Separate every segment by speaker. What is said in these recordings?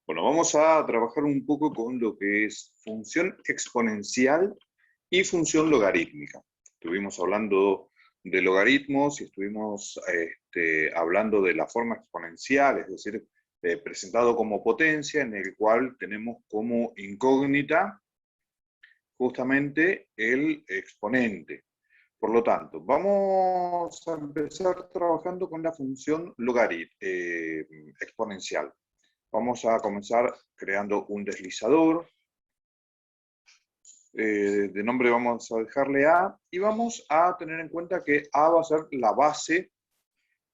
Speaker 1: Bueno, vamos a trabajar un poco con lo que es función exponencial y función logarítmica. Estuvimos hablando de logaritmos y estuvimos hablando de la forma exponencial, es decir, presentado como potencia, en el cual tenemos como incógnita justamente el exponente. Por lo tanto, vamos a empezar trabajando con la función exponencial. Vamos a comenzar creando un deslizador. De nombre vamos a dejarle A, y vamos a tener en cuenta que A va a ser la base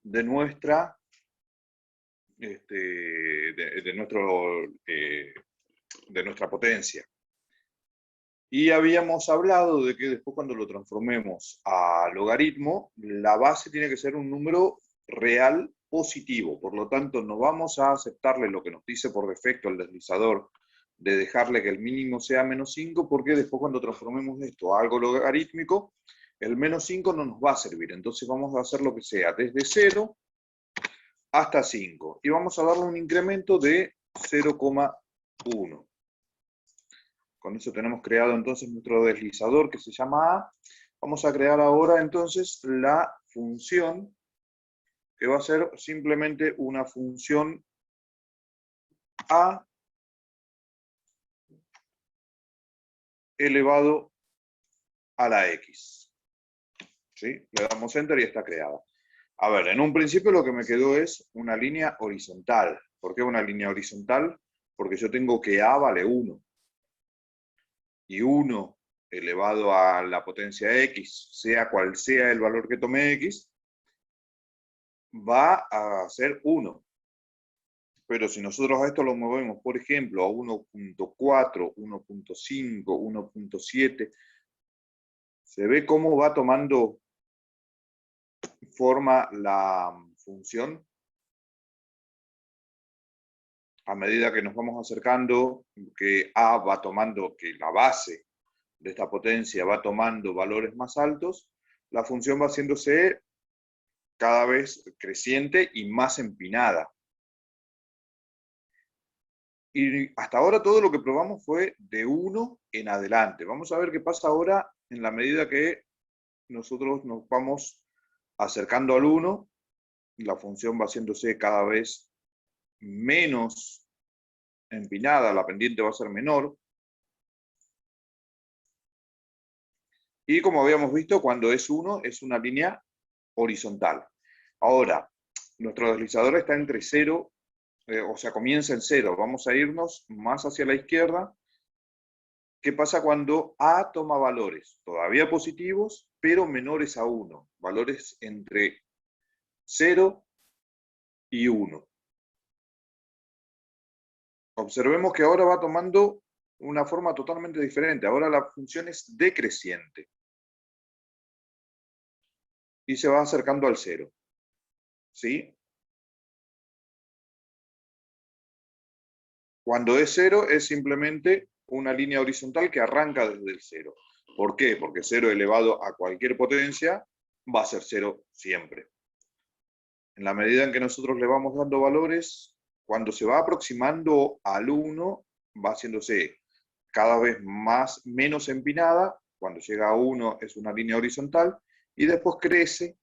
Speaker 1: de nuestra, de nuestra potencia. Y habíamos hablado de que después, cuando lo transformemos a logaritmo, la base tiene que ser un número real positivo. Por lo tanto, no vamos a aceptarle lo que nos dice por defecto el deslizador, de dejarle que el mínimo sea -5, porque después, cuando transformemos esto a algo logarítmico, el -5 no nos va a servir. Entonces vamos a hacer lo que sea, desde 0 hasta 5. Y vamos a darle un incremento de 0,1. Con eso tenemos creado entonces nuestro deslizador, que se llama A. Vamos a crear ahora entonces la función, que va a ser simplemente una función A elevado a la X. ¿Sí? Le damos Enter y está creada. A ver, en un principio lo que me quedó es una línea horizontal. ¿Por qué una línea horizontal? Porque yo tengo que A vale 1. Y 1 elevado a la potencia X, sea cual sea el valor que tome X, va a ser 1. Pero si nosotros a esto lo movemos, por ejemplo, a 1.4, 1.5, 1.7, se ve cómo va tomando forma la función a medida que nos vamos acercando, que A va tomando, que la base de esta potencia va tomando valores más altos, la función va haciéndose cada vez creciente y más empinada. Y hasta ahora todo lo que probamos fue de 1 en adelante. Vamos a ver qué pasa ahora en la medida que nosotros nos vamos acercando al 1, y la función va haciéndose cada vez menos empinada, la pendiente va a ser menor. Y como habíamos visto, cuando es 1, es una línea horizontal. Ahora, nuestro deslizador está entre 0, o sea, comienza en 0. Vamos a irnos más hacia la izquierda. ¿Qué pasa cuando A toma valores todavía positivos, pero menores a 1? Valores entre 0 y 1. Observemos que ahora va tomando una forma totalmente diferente. Ahora la función es decreciente. Y se va acercando al 0. ¿Sí? Cuando es 0, es simplemente una línea horizontal que arranca desde el 0. ¿Por qué? Porque 0 elevado a cualquier potencia va a ser 0 siempre. En la medida en que nosotros le vamos dando valores, cuando se va aproximando al 1, va haciéndose cada vez menos empinada. Cuando llega a 1 es una línea horizontal, y después crece,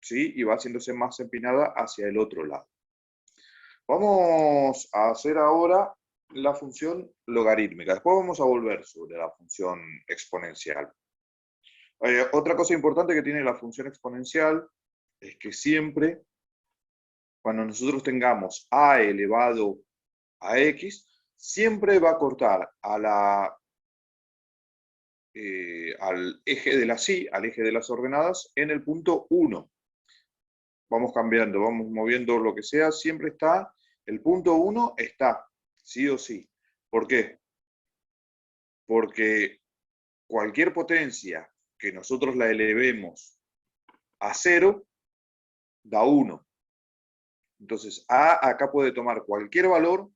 Speaker 1: ¿sí? Y va haciéndose más empinada hacia el otro lado. Vamos a hacer ahora la función logarítmica. Después vamos a volver sobre la función exponencial. Otra cosa importante que tiene la función exponencial es que siempre, cuando nosotros tengamos a elevado a x, siempre va a cortar a al eje de las y, al eje de las ordenadas, en el punto 1. Vamos cambiando, vamos moviendo lo que sea, siempre está, el punto 1 está, sí o sí. ¿Por qué? Porque cualquier potencia que nosotros la elevemos a 0, da 1. Entonces, A acá puede tomar cualquier valor,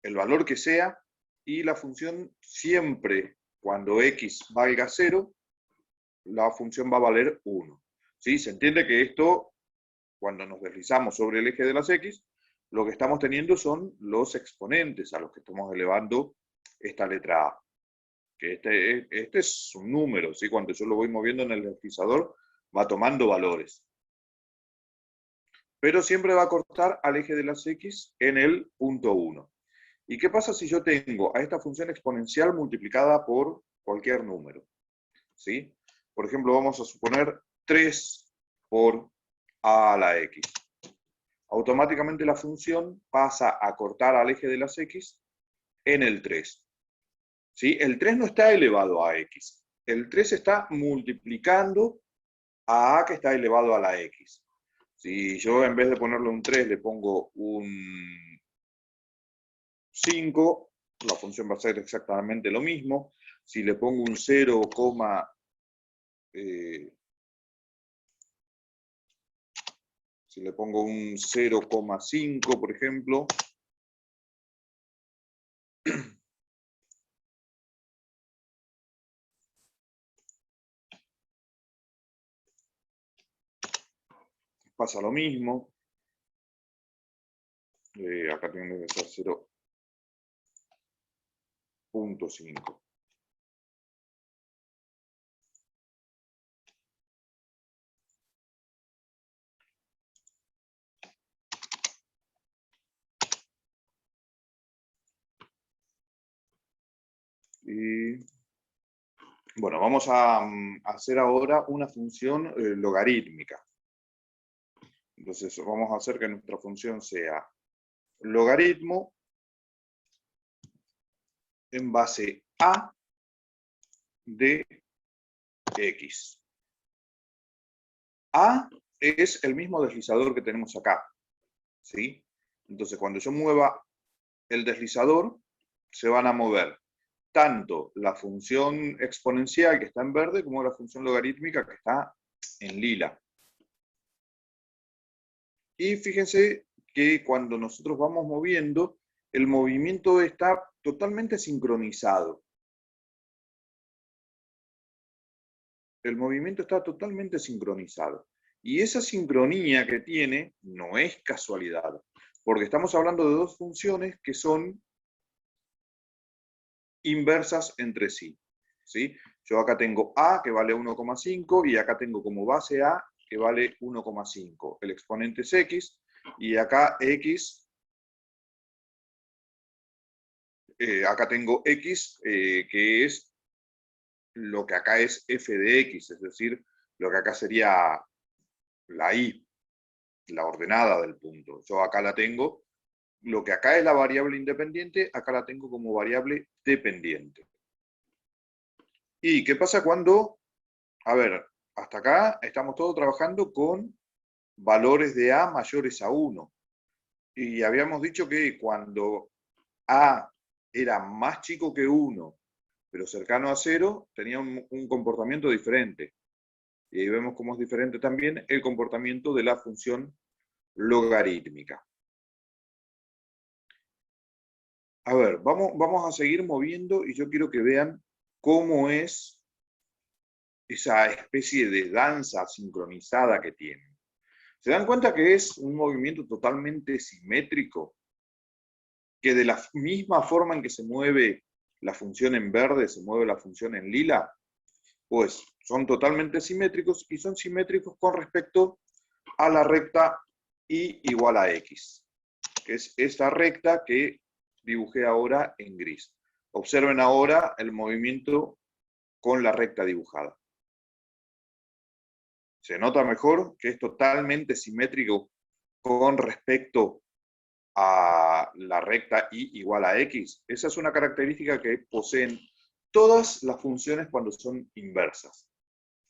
Speaker 1: el valor que sea, y la función siempre, cuando x valga 0, la función va a valer 1. ¿Sí? Se entiende que esto, cuando nos deslizamos sobre el eje de las x, lo que estamos teniendo son los exponentes a los que estamos elevando esta letra A. Que este es un número, ¿sí? Cuando yo lo voy moviendo en el deslizador, va tomando valores. Pero siempre va a cortar al eje de las X en el punto 1. ¿Y qué pasa si yo tengo a esta función exponencial multiplicada por cualquier número? ¿Sí? Por ejemplo, vamos a suponer 3 por a la x. Automáticamente la función pasa a cortar al eje de las x en el 3. ¿Sí? El 3 no está elevado a x. El 3 está multiplicando a que está elevado a la x. Si yo en vez de ponerle un 3 le pongo un 5, la función va a ser exactamente lo mismo. Si le pongo un 0, si le pongo un 0,5, por ejemplo, pasa lo mismo. Acá tiene que ser 0,5. Y bueno, vamos a hacer ahora una función logarítmica. Entonces vamos a hacer que nuestra función sea logaritmo en base a de x. A es el mismo deslizador que tenemos acá, ¿sí? Entonces cuando yo mueva el deslizador, se van a mover tanto la función exponencial que está en verde como la función logarítmica que está en lila. Y fíjense que cuando nosotros vamos moviendo, el movimiento está totalmente sincronizado. El movimiento está totalmente sincronizado. Y esa sincronía que tiene no es casualidad, porque estamos hablando de dos funciones que son inversas entre sí. ¿Sí? Yo acá tengo A que vale 1,5 y acá tengo como base A que vale 1,5. El exponente es X y acá X, acá tengo X que es lo que acá es f de X, es decir, lo que acá sería la Y, la ordenada del punto. Yo acá la tengo, lo que acá es la variable independiente, acá la tengo como variable dependiente. ¿Y qué pasa cuando, a ver, hasta acá estamos todos trabajando con valores de A mayores a 1. Y habíamos dicho que cuando A era más chico que 1, pero cercano a 0, tenía un comportamiento diferente. Y ahí vemos cómo es diferente también el comportamiento de la función logarítmica. A ver, vamos a seguir moviendo y yo quiero que vean cómo es esa especie de danza sincronizada que tienen. ¿Se dan cuenta que es un movimiento totalmente simétrico? Que de la misma forma en que se mueve la función en verde, se mueve la función en lila, pues son totalmente simétricos y son simétricos con respecto a la recta y igual a x, que es esta recta que dibujé ahora en gris. Observen ahora el movimiento con la recta dibujada. Se nota mejor que es totalmente simétrico con respecto a la recta y igual a x. Esa es una característica que poseen todas las funciones cuando son inversas.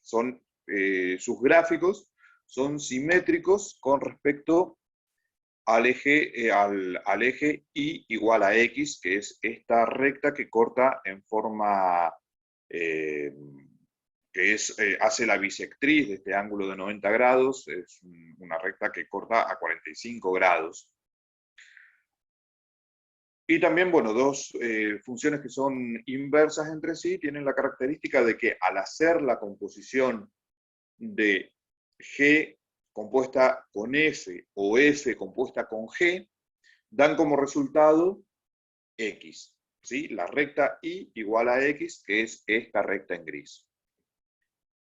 Speaker 1: Sus gráficos son simétricos con respecto al eje y igual a x, que es esta recta que corta en forma, hace la bisectriz de este ángulo de 90 grados, es una recta que corta a 45 grados. Y también, bueno, dos funciones que son inversas entre sí tienen la característica de que al hacer la composición de G compuesta con F o F compuesta con G, dan como resultado x, ¿sí? La recta y igual a x, que es esta recta en gris.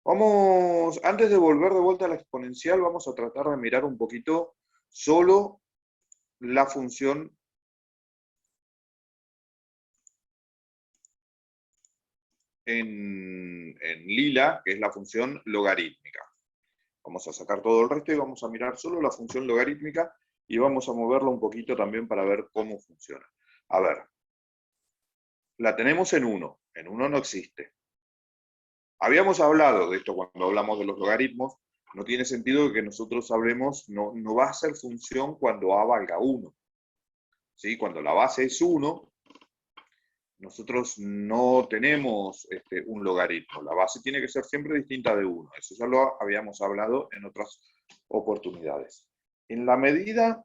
Speaker 1: Vamos, antes de volver de vuelta a la exponencial, vamos a tratar de mirar un poquito solo la función en lila, que es la función logarítmica. Vamos a sacar todo el resto y vamos a mirar solo la función logarítmica y vamos a moverla un poquito también para ver cómo funciona. A ver, la tenemos en 1. En 1 no existe. Habíamos hablado de esto cuando hablamos de los logaritmos. No tiene sentido que nosotros hablemos, no va a ser función cuando a valga 1. ¿Sí? Cuando la base es 1, nosotros no tenemos un logaritmo. La base tiene que ser siempre distinta de 1. Eso ya lo habíamos hablado en otras oportunidades. En la medida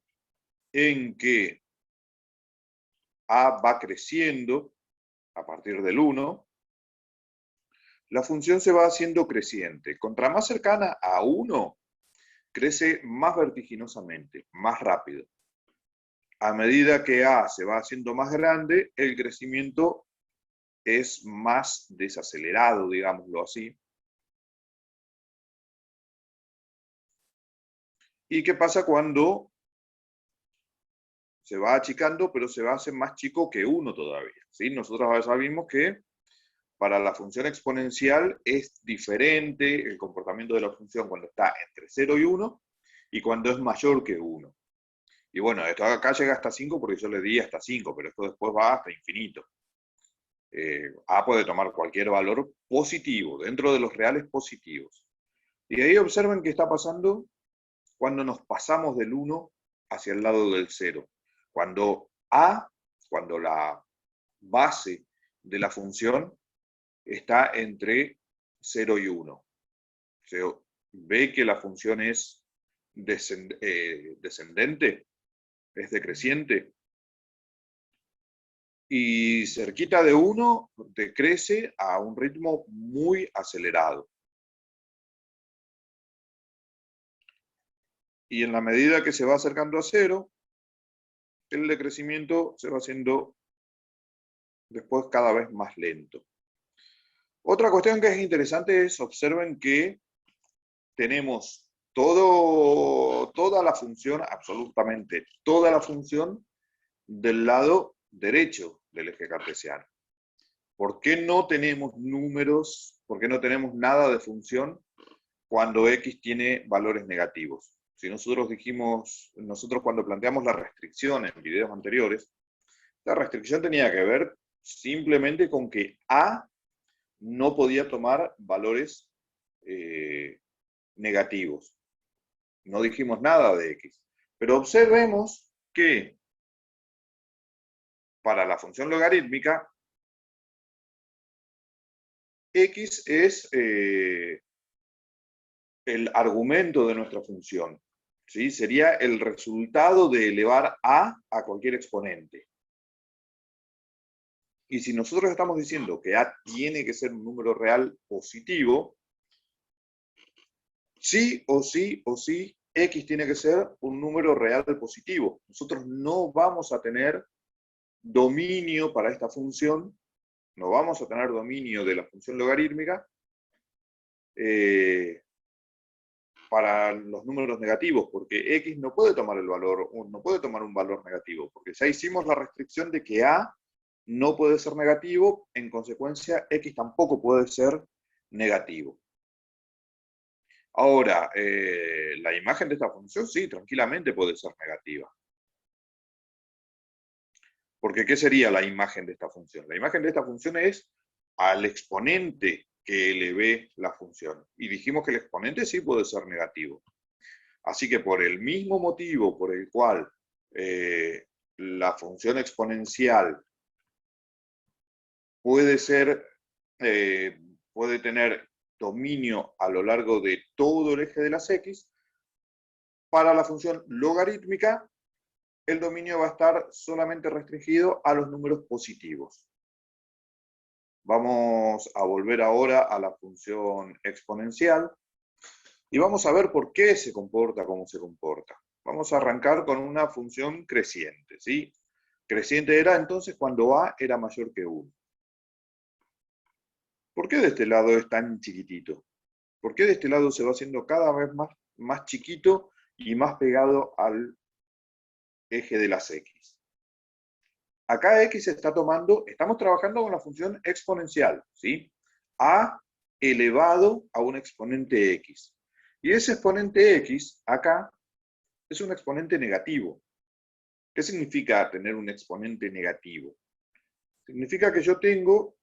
Speaker 1: en que a va creciendo a partir del 1, la función se va haciendo creciente. Contra más cercana a 1, crece más vertiginosamente, más rápido. A medida que a se va haciendo más grande, el crecimiento es más desacelerado, digámoslo así. ¿Y qué pasa cuando se va achicando, pero se va a hacer más chico que 1 todavía? ¿Sí? Nosotros sabemos que para la función exponencial es diferente el comportamiento de la función cuando está entre 0 y 1 y cuando es mayor que 1. Y bueno, esto acá llega hasta 5 porque yo le di hasta 5, pero esto después va hasta infinito. A puede tomar cualquier valor positivo, dentro de los reales positivos. Y ahí observen qué está pasando cuando nos pasamos del 1 hacia el lado del 0. Cuando la base de la función está entre 0 y 1. Se ve que la función es descendente, es decreciente, y cerquita de 1 decrece a un ritmo muy acelerado. Y en la medida que se va acercando a 0, el decrecimiento se va haciendo después cada vez más lento. Otra cuestión que es interesante es, observen que tenemos toda la función, absolutamente toda la función, del lado derecho del eje cartesiano. ¿Por qué no tenemos números? ¿Por qué no tenemos nada de función cuando x tiene valores negativos? Si nosotros cuando planteamos la restricción en videos anteriores, la restricción tenía que ver simplemente con que a no podía tomar valores negativos. No dijimos nada de x. Pero observemos que para la función logarítmica, x es el argumento de nuestra función. ¿Sí? Sería el resultado de elevar a cualquier exponente. Y si nosotros estamos diciendo que a tiene que ser un número real positivo, sí o sí, x tiene que ser un número real positivo. Nosotros no vamos a tener dominio para esta función, no vamos a tener dominio de la función logarítmica para los números negativos, porque x no puede tomar no puede tomar un valor negativo, porque ya hicimos la restricción de que a no puede ser negativo, en consecuencia x tampoco puede ser negativo. Ahora, la imagen de esta función sí, tranquilamente puede ser negativa. Porque ¿qué sería la imagen de esta función? La imagen de esta función es al exponente que elevé la función. Y dijimos que el exponente sí puede ser negativo. Así que por el mismo motivo por el cual la función exponencial puede tener dominio a lo largo de todo el eje de las x, para la función logarítmica el dominio va a estar solamente restringido a los números positivos. Vamos a volver ahora a la función exponencial. Y vamos a ver por qué se comporta como se comporta. Vamos a arrancar con una función creciente, ¿sí? Creciente era entonces cuando a era mayor que 1. ¿Por qué de este lado es tan chiquitito? ¿Por qué de este lado se va haciendo cada vez más chiquito y más pegado al eje de las x? Acá x está tomando, estamos trabajando con la función exponencial, ¿sí? A elevado a un exponente x. Y ese exponente x, acá, es un exponente negativo. ¿Qué significa tener un exponente negativo? Significa que yo tengo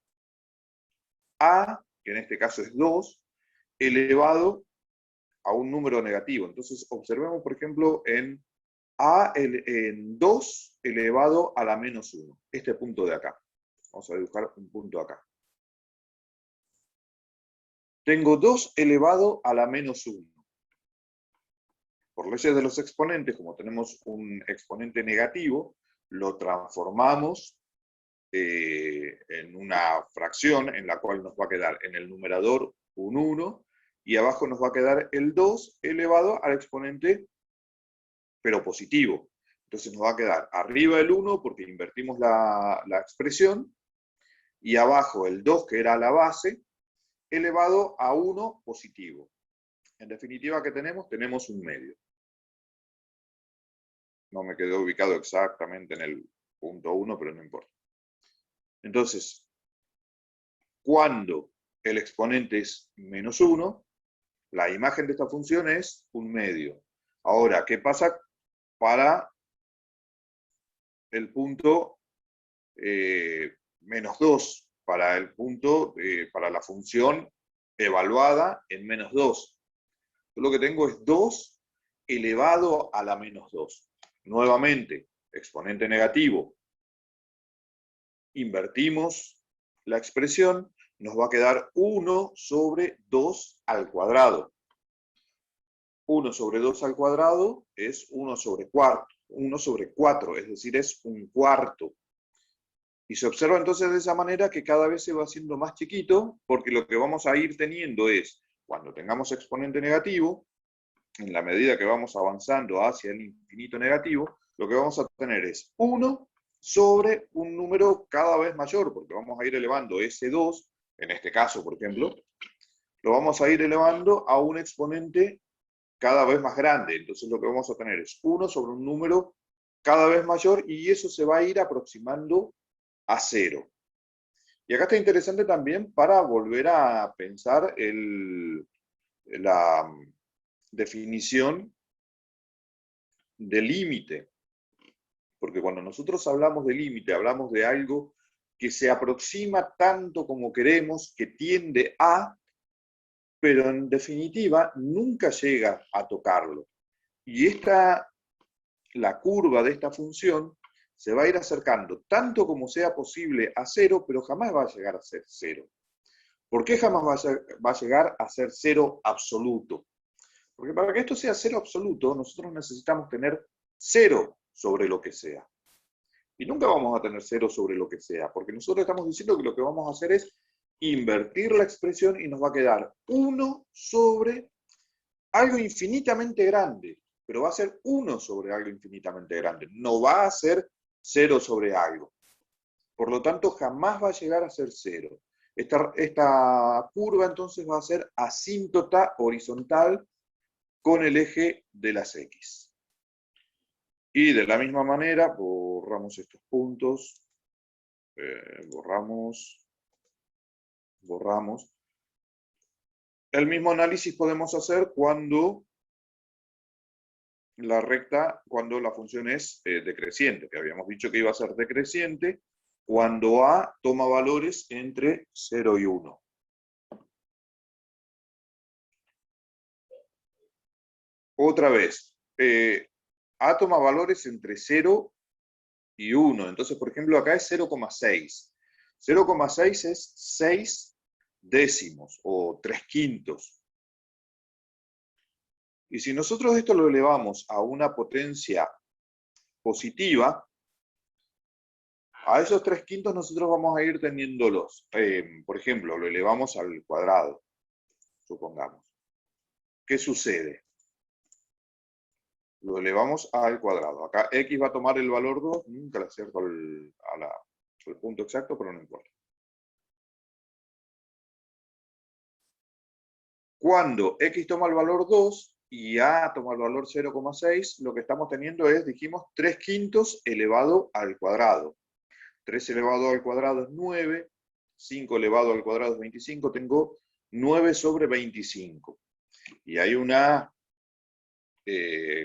Speaker 1: a, que en este caso es 2, elevado a un número negativo. Entonces, observemos, por ejemplo, en en 2 elevado a la menos 1. Este punto de acá. Vamos a dibujar un punto acá. Tengo 2 elevado a la menos 1. Por leyes de los exponentes, como tenemos un exponente negativo, lo transformamos en una fracción en la cual nos va a quedar en el numerador un 1 y abajo nos va a quedar el 2 elevado al exponente, pero positivo. Entonces nos va a quedar arriba el 1 porque invertimos la expresión y abajo el 2 que era la base elevado a 1 positivo. En definitiva, ¿qué tenemos? Tenemos un medio. No me quedó ubicado exactamente en el punto 1, pero no importa. Entonces, cuando el exponente es menos 1, la imagen de esta función es un medio. Ahora, ¿qué pasa para el punto menos 2? Para el punto, para la función evaluada en menos 2. Yo lo que tengo es 2 elevado a la menos 2. Nuevamente, exponente negativo. Invertimos la expresión, nos va a quedar 1 sobre 2 al cuadrado. 1 sobre 2 al cuadrado es 1 sobre 4, es decir, es un cuarto. Y se observa entonces de esa manera que cada vez se va haciendo más chiquito, porque lo que vamos a ir teniendo es, cuando tengamos exponente negativo, en la medida que vamos avanzando hacia el infinito negativo, lo que vamos a tener es 1 sobre un número cada vez mayor, porque vamos a ir elevando ese 2, en este caso, por ejemplo, lo vamos a ir elevando a un exponente cada vez más grande. Entonces lo que vamos a tener es 1 sobre un número cada vez mayor y eso se va a ir aproximando a 0. Y acá está interesante también para volver a pensar la definición de límite. Porque cuando nosotros hablamos de límite, hablamos de algo que se aproxima tanto como queremos, que tiende a, pero en definitiva nunca llega a tocarlo. Y la curva de esta función se va a ir acercando tanto como sea posible a 0, pero jamás va a llegar a ser 0. ¿Por qué jamás va a llegar a ser 0 absoluto? Porque para que esto sea 0 absoluto, nosotros necesitamos tener 0 sobre lo que sea. Y nunca vamos a tener 0 sobre lo que sea, porque nosotros estamos diciendo que lo que vamos a hacer es invertir la expresión y nos va a quedar 1 sobre algo infinitamente grande, pero va a ser 1 sobre algo infinitamente grande, no va a ser 0 sobre algo. Por lo tanto, jamás va a llegar a ser 0. Esta curva entonces va a ser asíntota horizontal con el eje de las x. Y de la misma manera, borramos estos puntos, borramos. El mismo análisis podemos hacer cuando cuando la función es decreciente, que habíamos dicho que iba a ser decreciente cuando a toma valores entre 0 y 1. Otra vez, a toma valores entre 0 y 1. Entonces, por ejemplo, acá es 0,6. 0,6 es 6 décimos o 3/5. Y si nosotros esto lo elevamos a una potencia positiva, a esos 3/5 nosotros vamos a ir teniéndolos. Por ejemplo, lo elevamos al cuadrado, supongamos. ¿qué sucede? Lo elevamos al cuadrado. Acá x va a tomar el valor 2, nunca le acierto al punto exacto, pero no importa. Cuando x toma el valor 2 y a toma el valor 0,6, lo que estamos teniendo es, dijimos, 3/5 elevado al cuadrado. 3 elevado al cuadrado es 9, 5 elevado al cuadrado es 25, tengo 9 sobre 25. Y hay una,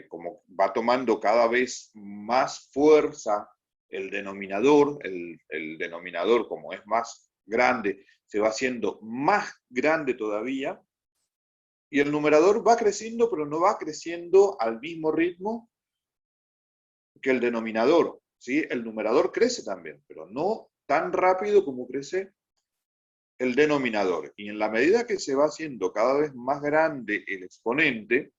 Speaker 1: como va tomando cada vez más fuerza el denominador, el denominador como es más grande, se va haciendo más grande todavía, y el numerador va creciendo, pero no va creciendo al mismo ritmo que el denominador, ¿sí? El numerador crece también, pero no tan rápido como crece el denominador. Y en la medida que se va haciendo cada vez más grande el exponente,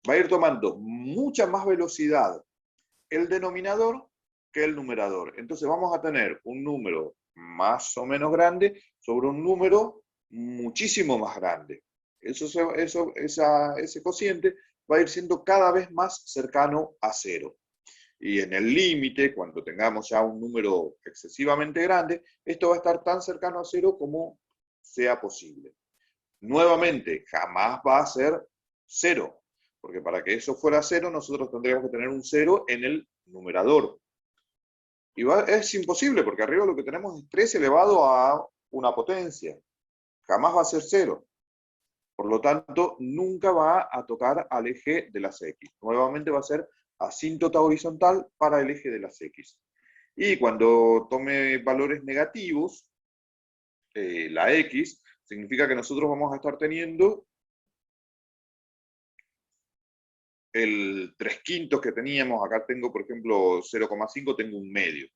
Speaker 1: va a ir tomando mucha más velocidad el denominador que el numerador. Entonces vamos a tener un número más o menos grande sobre un número muchísimo más grande. Ese cociente va a ir siendo cada vez más cercano a 0. Y en el límite, cuando tengamos ya un número excesivamente grande, esto va a estar tan cercano a 0 como sea posible. Nuevamente, jamás va a ser 0, porque para que eso fuera 0, nosotros tendríamos que tener un 0 en el numerador. Y es imposible, porque arriba lo que tenemos es 3 elevado a una potencia. Jamás va a ser 0. Por lo tanto, nunca va a tocar al eje de las X. Nuevamente va a ser asíntota horizontal para el eje de las X. Y cuando tome valores negativos, la X, significa que nosotros vamos a estar teniendo el 3/5 que teníamos. Acá tengo, por ejemplo, 0,5, tengo un medio.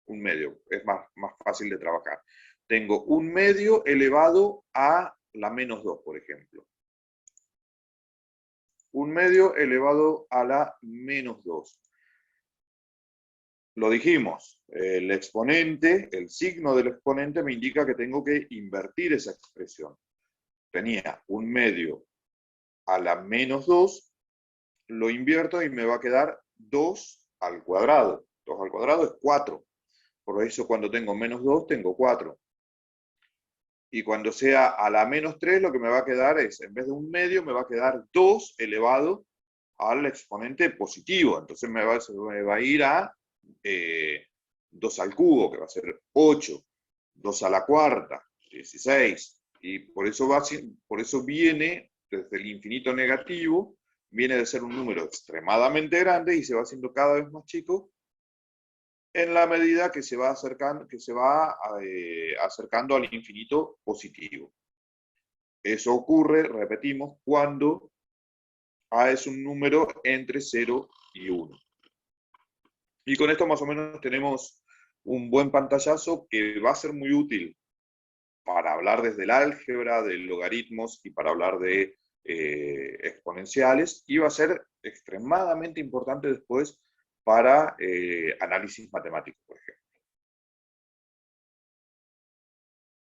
Speaker 1: Un medio, es más fácil de trabajar. Tengo un medio elevado a la menos 2, por ejemplo. Un medio elevado a la menos 2. Lo dijimos, el exponente, el signo del exponente me indica que tengo que invertir esa expresión. Tenía un medio a la menos 2, lo invierto y me va a quedar 2 al cuadrado. 2 al cuadrado es 4. Por eso cuando tengo menos 2 tengo 4. Y cuando sea a la menos 3, lo que me va a quedar es, en vez de un medio, me va a quedar 2 elevado al exponente positivo. Entonces me va a ir a 2 al cubo, que va a ser 8. 2 a la cuarta, 16. Y por eso viene, desde el infinito negativo, viene de ser un número extremadamente grande y se va haciendo cada vez más chico en la medida que se va acercando al infinito positivo. Eso ocurre, repetimos, cuando A es un número entre 0 y 1. Y con esto más o menos tenemos un buen pantallazo que va a ser muy útil para hablar desde el álgebra, de logaritmos y para hablar de exponenciales, y va a ser extremadamente importante después para análisis matemático, por ejemplo.